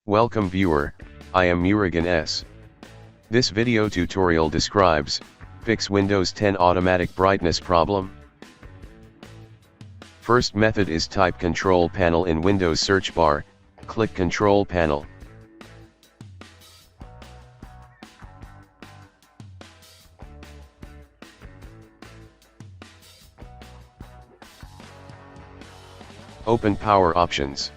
Welcome viewer, I am Murugan S. This video tutorial describes, fix Windows 10 automatic brightness problem. First method is type Control Panel in Windows search bar, click Control Panel. Open Power Options.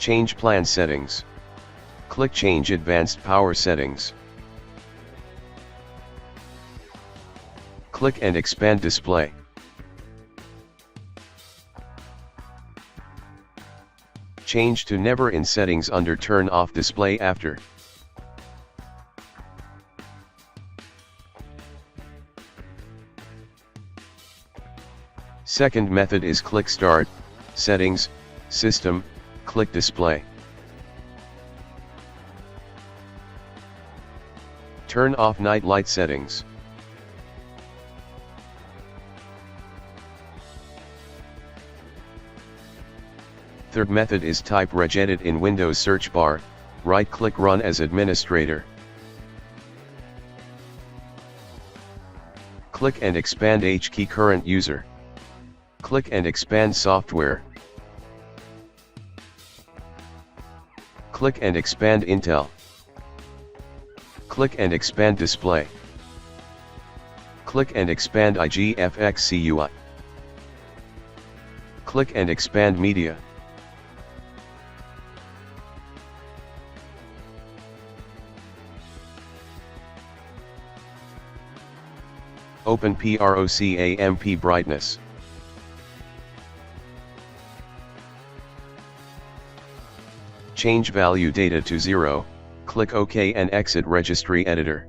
Change Plan Settings. Click Change Advanced Power Settings. Click and expand Display. Change to Never in Settings under Turn Off Display After. Second method is click Start, Settings, System, click Display. Turn off night light settings. Third method is type regedit in Windows search bar, right-click Run as Administrator. Click and expand HKey Current User. Click and expand Software. Click and expand Intel. Click and expand Display. Click and expand IGFX CUI. Click and expand Media. Open PROCAMP Brightness. Change value data to 0, click OK and exit Registry Editor.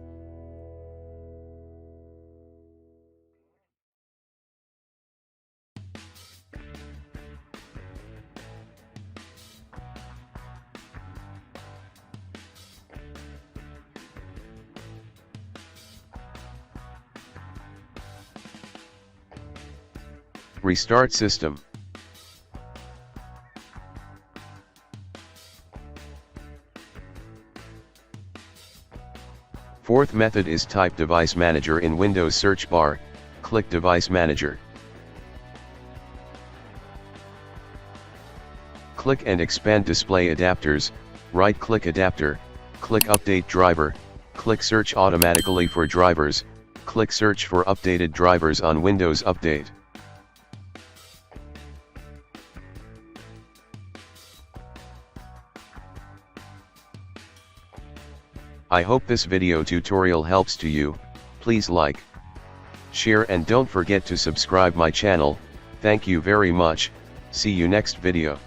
Restart system. Fourth method is type Device Manager in Windows search bar, click Device Manager. Click and expand Display Adapters, right-click Adapter, click Update Driver, click Search automatically for drivers, click Search for updated drivers on Windows Update. I hope this video tutorial helps to you. Please like, share and don't forget to subscribe my channel. Thank you very much. See you next video.